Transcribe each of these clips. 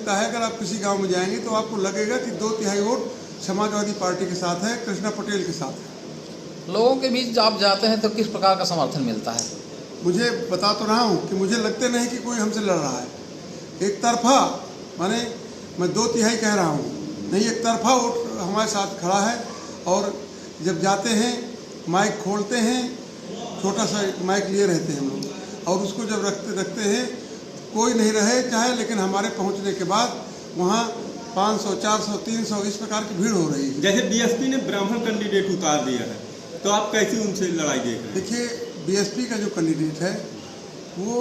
लगता है अगर आप किसी गांव में जाएंगे तो आपको लगेगा कि 2/3 वोट समाजवादी पार्टी के साथ है, कृष्णा पटेल के साथ है। लोगों के बीच आप जाते हैं तो किस प्रकार का समर्थन मिलता है? मुझे बता तो रहा हूँ कि मुझे लगते नहीं कि कोई हमसे लड़ रहा है। एक तरफा माने मैं 2/3 कह रहा हूँ, नहीं, एक तरफा वोट हमारे साथ खड़ा है। और जब जाते हैं माइक खोलते हैं, छोटा सा माइक लिए रहते हैं हम लोग, और उसको जब रखते हैं कोई नहीं रहे चाहे, लेकिन हमारे पहुंचने के बाद वहाँ 500, 400, 300 इस प्रकार की भीड़ हो रही है। जैसे बीएसपी ने ब्राह्मण कैंडिडेट उतार दिया है, तो आप कैसे उनसे लड़ाई देख रहे हैं? देखिए, बीएसपी का जो कैंडिडेट है वो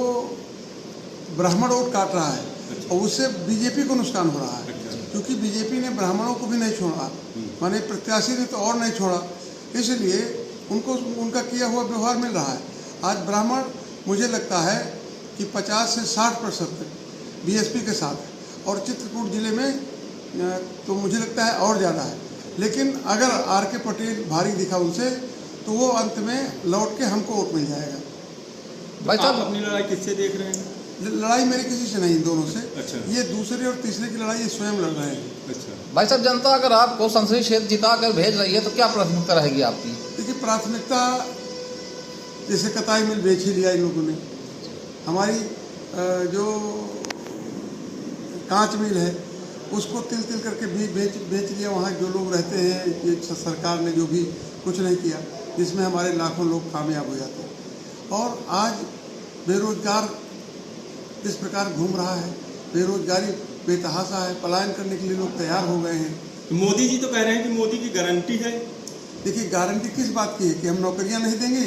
ब्राह्मण वोट काट रहा है। अच्छा। और उससे बीजेपी को नुकसान हो रहा है। अच्छा। क्योंकि बीजेपी ने ब्राह्मणों को भी नहीं छोड़ा, माने प्रत्याशी ने तो और नहीं छोड़ा, इसलिए उनको उनका किया हुआ व्यवहार मिल रहा है। आज ब्राह्मण मुझे लगता है कि 50 से 60% बीएसपी के साथ है, और चित्रकूट जिले में तो मुझे लगता है और ज़्यादा है। लेकिन अगर आर.के. पटेल भारी दिखा उनसे, तो वो अंत में लौट के हमको वोट मिल जाएगा। भाई साहब, अपनी लड़ाई किससे देख रहे हैं? लड़ाई मेरी किसी से नहीं, दोनों से। अच्छा। ये दूसरे और तीसरे की लड़ाई ये स्वयं लड़ रहे हैं। अच्छा। भाई साहब, जनता अगर आपको संसदीय क्षेत्र जिता कर भेज रही है तो क्या प्राथमिकता रहेगी आपकी? देखिए, प्राथमिकता जैसे कताई मिल बेच ही लिया इन लोगों ने। हमारी जो कांच मिल है उसको तिल तिल करके भी बेच लिया। वहाँ जो लोग रहते हैं, ये सरकार ने जो भी कुछ नहीं किया, जिसमें हमारे लाखों लोग कामयाब हो जाते हैं। और आज बेरोजगार इस प्रकार घूम रहा है, बेरोजगारी बेतहाशा है, पलायन करने के लिए लोग तैयार हो गए हैं। तो मोदी जी तो कह रहे हैं कि मोदी की गारंटी है। देखिए, गारंटी किस बात की है कि हम नौकरियां नहीं देंगे,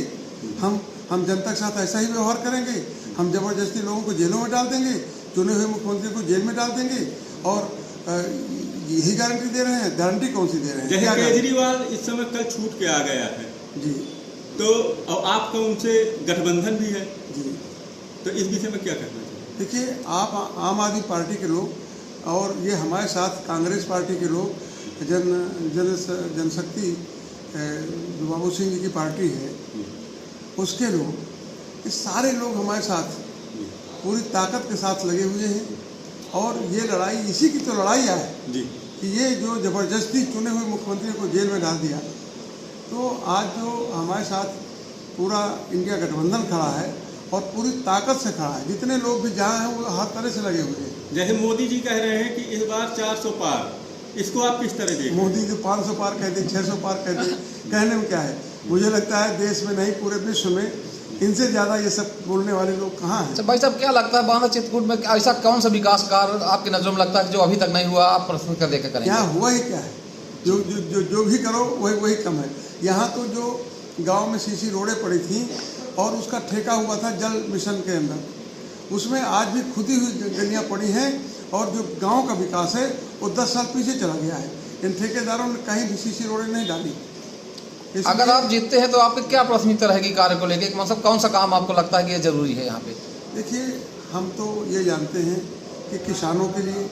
हम जनता के साथ ऐसा ही व्यवहार करेंगे, हम जबरदस्ती लोगों को जेलों में डाल देंगे, चुने हुए मुख्यमंत्री को जेल में डाल देंगे, और यही गारंटी दे रहे हैं। गारंटी कौन सी दे रहे हैं? जैसे केजरीवाल इस समय कल छूट के आ गया है जी, तो अब आपका उनसे गठबंधन भी है जी, तो इस विषय में क्या कहना चाहिए? देखिए, आप आम आदमी पार्टी के लोग और ये हमारे साथ कांग्रेस पार्टी के लोग, जनशक्ति जो बाबू सिंह जी की पार्टी है उसके लोग, ये सारे लोग हमारे साथ पूरी ताकत के साथ लगे हुए हैं। और ये लड़ाई, इसी की तो लड़ाई है जी कि ये जो ज़बरदस्ती चुने हुए मुख्यमंत्री को जेल में डाल दिया, तो आज जो हमारे साथ पूरा इंडिया गठबंधन खड़ा है और पूरी ताकत से खड़ा है, जितने लोग भी जहाँ हैं वो हर तरह से लगे हुए हैं। जैसे मोदी जी कह रहे हैं कि इस बार 400 पार, इसको आप किस तरह देखते हैं? मोदी जो 500 पार कहते, 600 पार कहते, कहने में क्या है? मुझे लगता है देश में नहीं, पूरे विश्व में इनसे ज़्यादा ये सब बोलने वाले लोग कहाँ हैं। अच्छा भाई साहब, क्या लगता है बांदा चित्रकूट में ऐसा कौन सा विकास कार्य आपकी नज़रों में लगता है जो अभी तक नहीं हुआ, आप प्राथमिकता देकर करेंगे? क्या हुआ ही क्या है? जो भी करो वही कम है। यहाँ तो जो गांव में सीसी रोडें पड़ी थी और उसका ठेका हुआ था जल मिशन के अंदर, उसमें आज भी खुदी हुई गलियाँ पड़ी हैं, और जो गांव का विकास है वो 10 साल पीछे चला गया है। इन ठेकेदारों ने कहीं भी सीसी रोडें नहीं डाली। अगर आप जीतते हैं तो आपकी क्या प्राथमिकता रहेगी कार्य को लेकर? मतलब कौन सा काम आपको लगता है कि ये जरूरी है यहाँ पे? देखिए, हम तो ये जानते हैं कि किसानों के लिए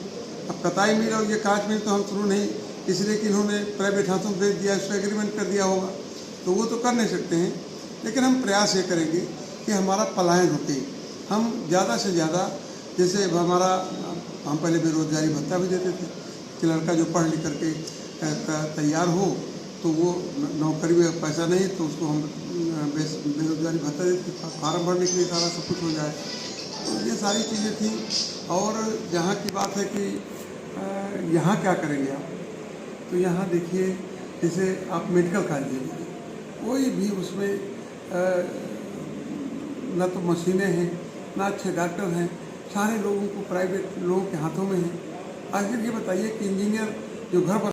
अब कताई मिल और ये कांच मिल तो हम शुरू नहीं, इसलिए कि इन्होंने प्राइवेट हाथों में बेच दिया, इसका एग्रीमेंट कर दिया होगा, तो वो तो कर नहीं सकते हैं। लेकिन हम प्रयास ये करेंगे कि हमारा पलायन रुके। हम ज़्यादा से ज़्यादा, जैसे हम पहले बेरोजगारी भत्ता भी देते थे कि लड़का जो पढ़ लिख करके तैयार हो तो वो नौकरी में पैसा नहीं तो उसको हम बेरोजगारी भत्ता देते, फार्म भरने के लिए सारा सब कुछ हो जाए। तो ये सारी चीज़ें थी। और जहाँ की बात है कि यहाँ क्या करेंगे आप, तो यहाँ देखिए, जैसे आप मेडिकल कॉलेज ले लीजिए, कोई भी उसमें न तो मशीनें हैं, ना अच्छे डॉक्टर हैं, सारे लोगों को प्राइवेट लोगों के हाथों में हैं। आखिर ये बताइए कि इंजीनियर जो घर पर